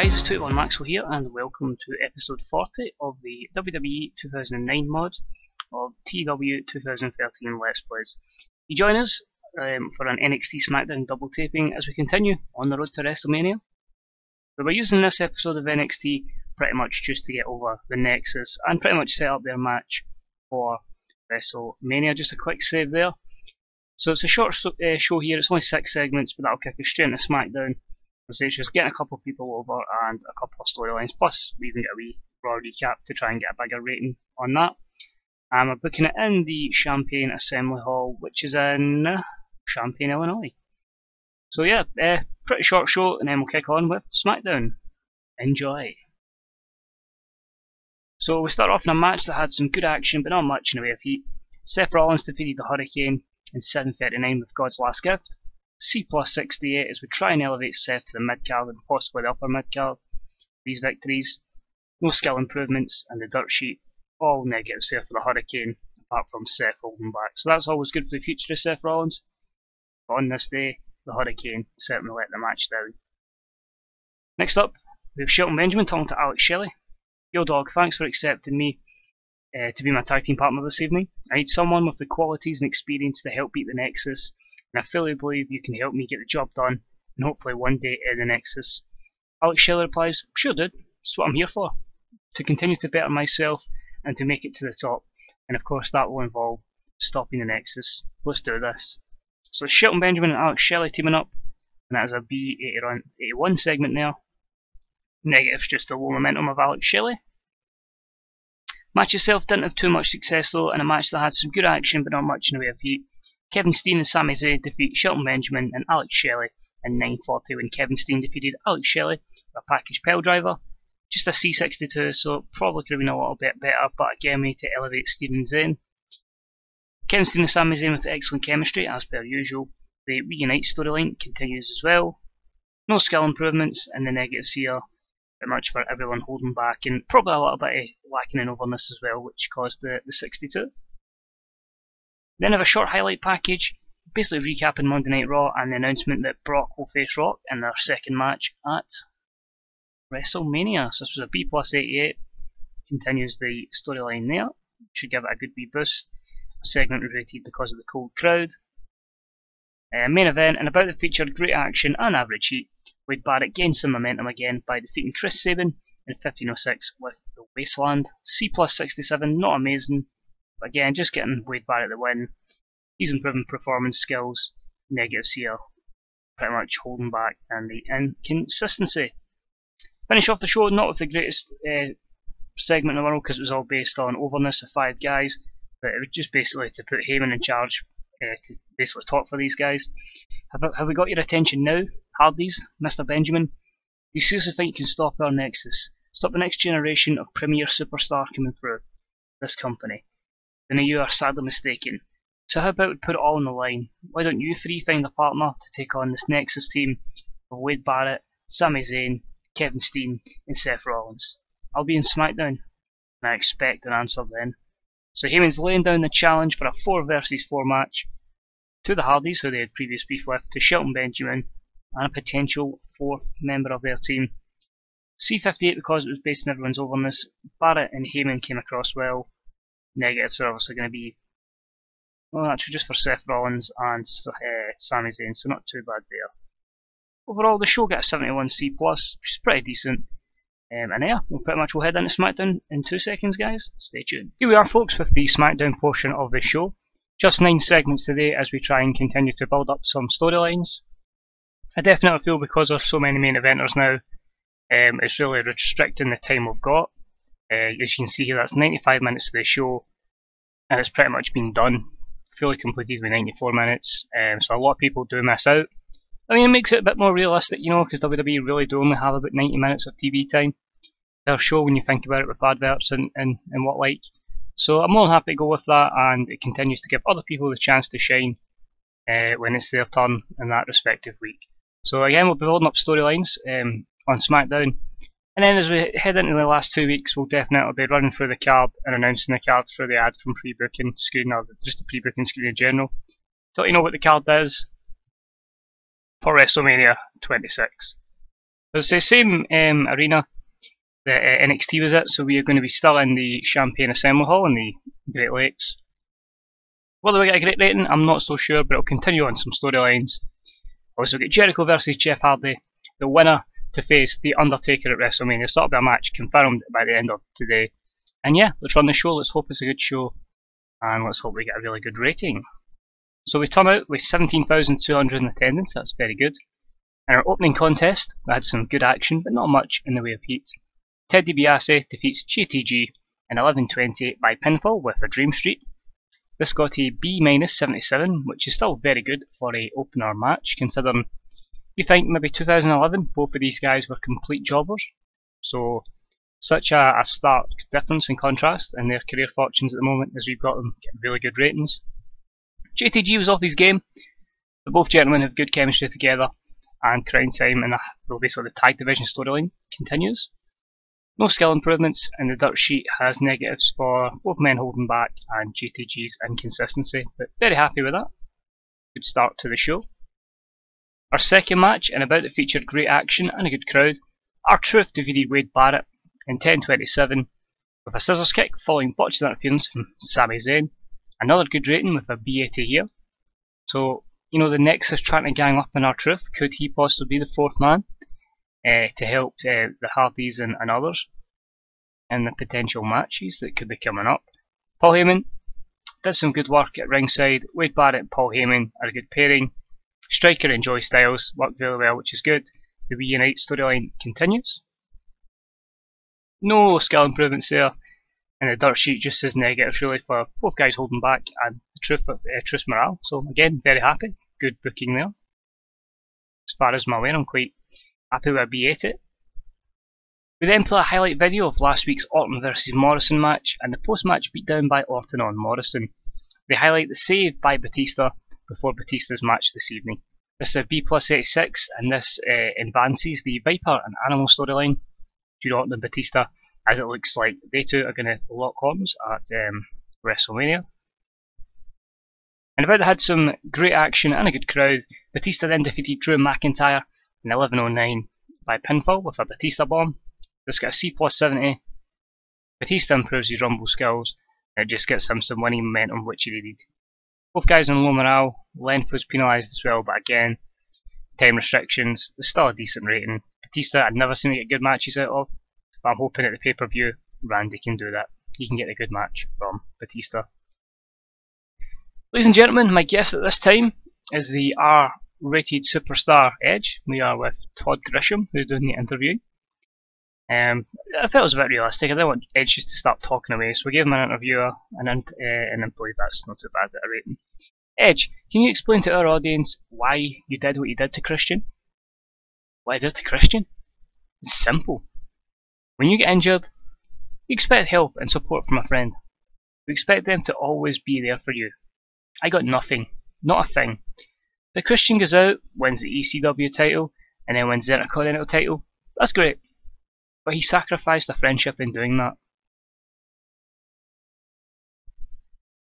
guys, it's TEW2013 Maxwell here, and welcome to episode 40 of the WWE 2009 mod of TEW2013 Let's Plays. You join us for an NXT SmackDown double taping as we continue on the road to Wrestlemania. We were using this episode of NXT pretty much just to get over the Nexus and pretty much set up their match for Wrestlemania. Just a quick save there. So it's a short show here, it's only 6 segments, but that'll kick us straight into SmackDown. It's just getting a couple of people over and a couple of storylines, plus we even get a wee Raw recap to try and get a bigger rating on that. We're booking it in the Champaign Assembly Hall, which is in Champaign, Illinois. So yeah, pretty short show, and then we'll kick on with SmackDown. Enjoy. So we start off in a match that had some good action, but not much in the way of heat. Seth Rollins defeated the Hurricane in 7:39 with God's Last Gift. C plus 68 as we try and elevate Seth to the mid-card and possibly the upper mid-card. These victories, no skill improvements, and the dirt sheet, all negatives there for the Hurricane, apart from Seth holding back. So that's always good for the future of Seth Rollins. But on this day, the Hurricane certainly let the match down. Next up, we have Shelton Benjamin talking to Alex Shelley. Yo dog, thanks for accepting me to be my tag team partner this evening. I need someone with the qualities and experience to help beat the Nexus, and I fully believe you can help me get the job done, and hopefully one day in the Nexus. Alex Shelley replies, sure dude, that's what I'm here for. To continue to better myself, and to make it to the top. And of course that will involve stopping the Nexus. Let's do this. So Shelton Benjamin and Alex Shelley teaming up, and that is a B81 segment there. Negatives just the low momentum of Alex Shelley. Match itself didn't have too much success though, in a match that had some good action but not much in the way of heat. Kevin Steen and Sami Zayn defeat Shelton Benjamin and Alex Shelley in 9:40 when Kevin Steen defeated Alex Shelley with a package pile driver. Just a C62, so probably could have been a little bit better, but again we need to elevate Steen and Zayn. Kevin Steen and Sami Zayn with excellent chemistry as per usual. The Reunite storyline continues as well. No skill improvements, and the negatives here pretty much for everyone holding back, and probably a little bit of lacking in overness as well, which caused the 62. Then have a short highlight package, basically recapping Monday Night Raw and the announcement that Brock will face Rock in their second match at WrestleMania. So this was a B plus 88, continues the storyline there, should give it a good wee boost. A segment was rated because of the cold crowd. Main event, and about the feature, great action and average heat. Wade Barrett gained some momentum again by defeating Chris Sabin in 15:06 with the Wasteland. C plus 67, not amazing. But again, just getting Wade Barrett the win. He's improving performance skills. Negatives here, pretty much holding back and the inconsistency. Finish off the show, not with the greatest segment in the world because it was all based on overness of 5 guys, but it was just basically to put Heyman in charge to basically talk for these guys. Have we got your attention now, Hardys, Mr. Benjamin? You seriously think you can stop our Nexus? Stop the next generation of premier superstar coming through this company? Then you are sadly mistaken. So how about we put it all on the line? Why don't you 3 find a partner to take on this Nexus team of Wade Barrett, Sami Zayn, Kevin Steen and Seth Rollins? I'll be in SmackDown, and I expect an answer then. So Heyman's laying down the challenge for a 4 versus 4 match to the Hardys, who they had previous beef with, to Shelton Benjamin and a potential 4th member of their team. C58 because it was based on everyone's overness. Barrett and Heyman came across well. Negatives are obviously going to be, well, actually just for Seth Rollins and Sami Zayn, so not too bad there. Overall, the show got a 71 C+, which is pretty decent. And yeah, we'll head into SmackDown in 2 seconds, guys. Stay tuned. Here we are, folks, with the SmackDown portion of the show. Just 9 segments today as we try and continue to build up some storylines. I definitely feel because there's so many main eventers now, it's really restricting the time we've got. As you can see here, that's 95 minutes of the show, and it's pretty much been done, fully completed with 94 minutes, so a lot of people do miss out. I mean, it makes it a bit more realistic, you know, because WWE really do only have about 90 minutes of TV time per show when you think about it with adverts and what like. So I'm more than happy to go with that, and it continues to give other people the chance to shine when it's their turn in that respective week. So again, we'll be building up storylines on SmackDown. And then as we head into the last 2 weeks, we'll definitely be running through the card and announcing the card through the ad from pre-booking screen, or just the pre-booking screen in general. To let you know what the card is for WrestleMania 26. It's the same arena that NXT was at, so we are going to be still in the Champagne Assembly Hall in the Great Lakes. Whether we get a great rating, I'm not so sure, but it'll continue on some storylines. Also get Jericho versus Jeff Hardy, the winner to face the Undertaker at Wrestlemania. So that'll be a match confirmed by the end of today. And yeah, let's run the show, let's hope it's a good show, and let's hope we get a really good rating. So we turn out with 17,200 in attendance, that's very good. In our opening contest, we had some good action, but not much in the way of heat. Ted DiBiase defeats JTG in 11:20 by pinfall with a Dream Street. This got a B-77, which is still very good for a opener match, considering you think maybe 2011 both of these guys were complete jobbers. So such a stark difference in contrast in their career fortunes at the moment, as we've got them getting really good ratings. JTG was off his game, but both gentlemen have good chemistry together, and Crown Time in basically the tag division storyline continues. No skill improvements, and the dirt sheet has negatives for both men holding back and JTG's inconsistency, but very happy with that. Good start to the show. Our second match, and about that featured great action and a good crowd, R-Truth defeated Wade Barrett in 10:27 with a scissors kick following botched interference from Sami Zayn. Another good rating with a B80 here. So, you know, the Nexus trying to gang up on R-Truth, could he possibly be the fourth man to help the Hardys and others in the potential matches that could be coming up? Paul Heyman did some good work at ringside. Wade Barrett and Paul Heyman are a good pairing. Striker and Joy Styles worked very well, which is good. The We Unite storyline continues. No skill improvements there, and the dirt sheet just as negatives really for both guys holding back and the Truth morale. So again, very happy. Good booking there. As far as I'm aware, I'm quite happy with a B80. We then play a highlight video of last week's Orton vs Morrison match and the post-match beatdown by Orton on Morrison. They highlight the save by Batista before Batista's match this evening. This is a B+86, and this advances the Viper and Animal storyline between Orton and Batista, as it looks like they two are going to lock horns at WrestleMania. And about they had some great action and a good crowd, Batista then defeated Drew McIntyre in 11:09 by pinfall with a Batista bomb. This got a C+70. Batista improves his Rumble skills, and it just gets him some winning momentum, which he needed. Both guys on low morale, length was penalised as well, but again, time restrictions, it's still a decent rating. Batista I'd never seen him get good matches out of, but I'm hoping at the pay-per-view Randy can do that. He can get a good match from Batista. Ladies and gentlemen, my guest at this time is the R-rated superstar Edge. We are with Todd Grisham, who's doing the interview. I felt it was a bit realistic. I didn't want Edge just to start talking away, so we gave him an interviewer, and I believe that's not too bad at a rating. Edge, can you explain to our audience why you did what you did to Christian? What I did to Christian? It's simple. When you get injured, you expect help and support from a friend. You expect them to always be there for you. I got nothing, not a thing. But Christian goes out, wins the ECW title, and then wins the Intercontinental title. That's great. But he sacrificed a friendship in doing that.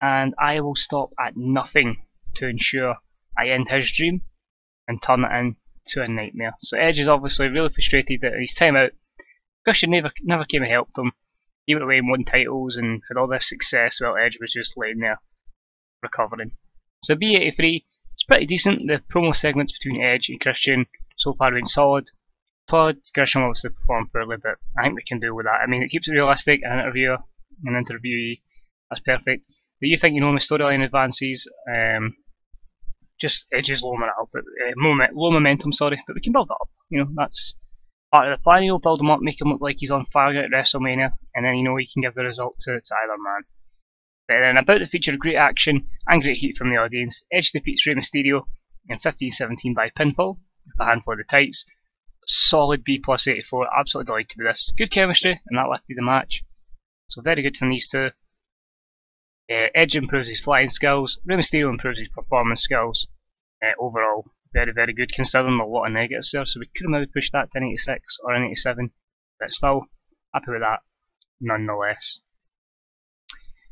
And I will stop at nothing to ensure I end his dream and turn it into a nightmare. So Edge is obviously really frustrated that his time out, Christian never came and helped him. He went away and won titles and had all this success while Edge was just laying there recovering. So B83, it's pretty decent. The promo segments between Edge and Christian so far have been solid. Todd Grisham obviously performed poorly, but I think we can deal with that. I mean, it keeps it realistic, an interviewee, that's perfect. But you think you know my storyline advances, just Edge's low morale, but low momentum, sorry, but we can build that up. You know, that's part of the plan. You know, build him up, make him look like he's on fire at WrestleMania, and then you know he can give the result to either man. But then about the feature, great action and great heat from the audience. Edge defeats Rey Mysterio in 15:17 by pinfall with a handful of the tights. Solid B+84, absolutely delighted with this. Good chemistry, and that lifted the match. So very good from these two. Edge improves his flying skills, Rey Mysterio improves his performance skills. Overall, very, very good considering a lot of negatives there, so we could have maybe pushed that to an 86 or an 87, but still, happy with that, nonetheless.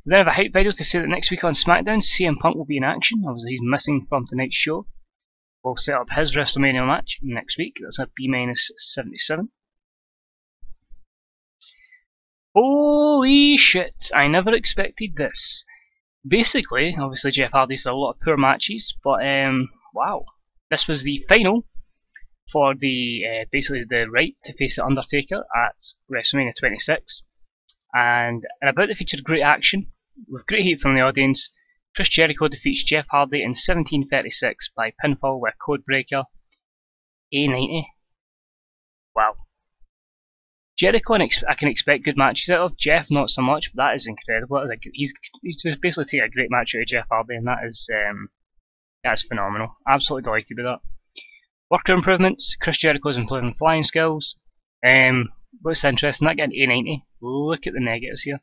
We then have a hype video to say that next week on SmackDown, CM Punk will be in action. Obviously he's missing from tonight's show. will set up his WrestleMania match next week. That's a B-77. Holy shit, I never expected this. Basically, obviously Jeff Hardy's done a lot of poor matches, but wow. This was the final for the basically the right to face the Undertaker at WrestleMania 26. And about the featured great action, with great heat from the audience. Chris Jericho defeats Jeff Hardy in 1736 by pinfall with codebreaker A90. Wow. Jericho, I can expect good matches out of. Jeff, not so much, but that is incredible. He's just basically taking a great match out of Jeff Hardy, and that's phenomenal. Absolutely delighted with that. Worker improvements. Chris Jericho's improving flying skills. What's interesting, that getting A90. Look at the negatives here.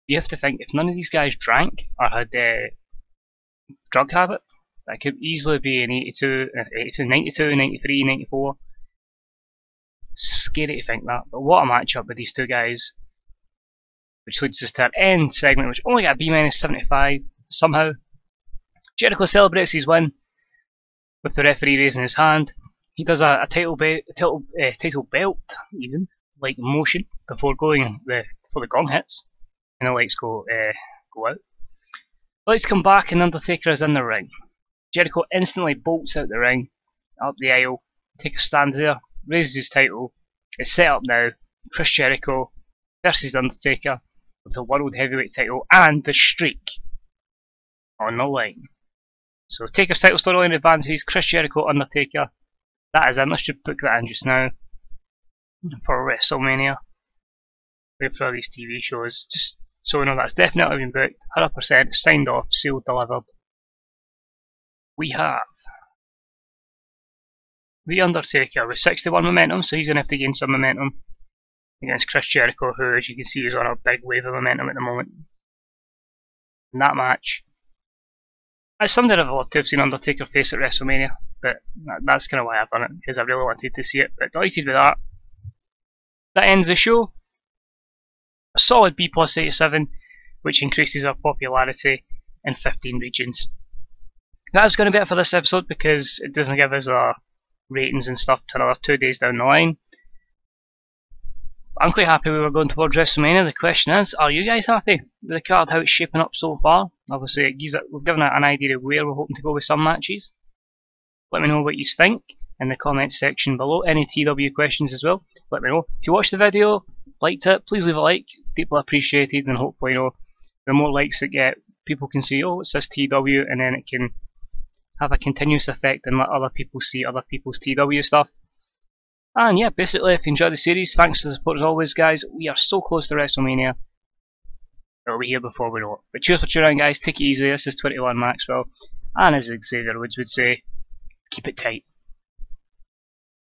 You have to think, if none of these guys drank or had a drug habit, that could easily be an 82, 92, 93, 94. Scary to think that, but what a matchup with these two guys. Which leads us to our end segment, which only got a B-75 somehow. Jericho celebrates his win with the referee raising his hand. He does a title belt, even, like motion before the gong hits. And the lights go out. Lights come back and Undertaker is in the ring. Jericho instantly bolts out the ring, up the aisle. Taker stands there, raises his title. It's set up now. Chris Jericho versus Undertaker with the World Heavyweight title and the streak on the line. So Taker's title storyline advances. Chris Jericho, Undertaker. That is in. Let's just book that in just now for WrestleMania. Wait for all these TV shows. Just so we know that's definitely been booked, 100%, signed off, sealed, delivered. We have The Undertaker with 61 momentum, so he's going to have to gain some momentum against Chris Jericho, who, as you can see, is on a big wave of momentum at the moment. In that match, it's something I'd love to have seen Undertaker face at WrestleMania, but that's kind of why I've done it, because I really wanted to see it, but delighted with that. That ends the show. A solid B+87, which increases our popularity in 15 regions. That's going to be it for this episode because it doesn't give us our ratings and stuff till another 2 days down the line. I'm quite happy we were going towards WrestleMania. The question is, are you guys happy with the card, how it's shaping up so far? Obviously, we've given an idea of where we're hoping to go with some matches. Let me know what you think in the comments section below. Any TW questions as well, let me know. If you watched the video, liked it, please leave a like, deeply appreciated, and hopefully, the more likes it get, people can see, oh, it's this TW, and then it can have a continuous effect and let other people see other people's TW stuff. And yeah, basically, if you enjoyed the series, thanks for the support as always, guys. We are so close to WrestleMania. It'll be here before we know it. But cheers for tuning in, guys. Take it easy. This is 21 Maxwell, and as Xavier Woods would say, keep it tight.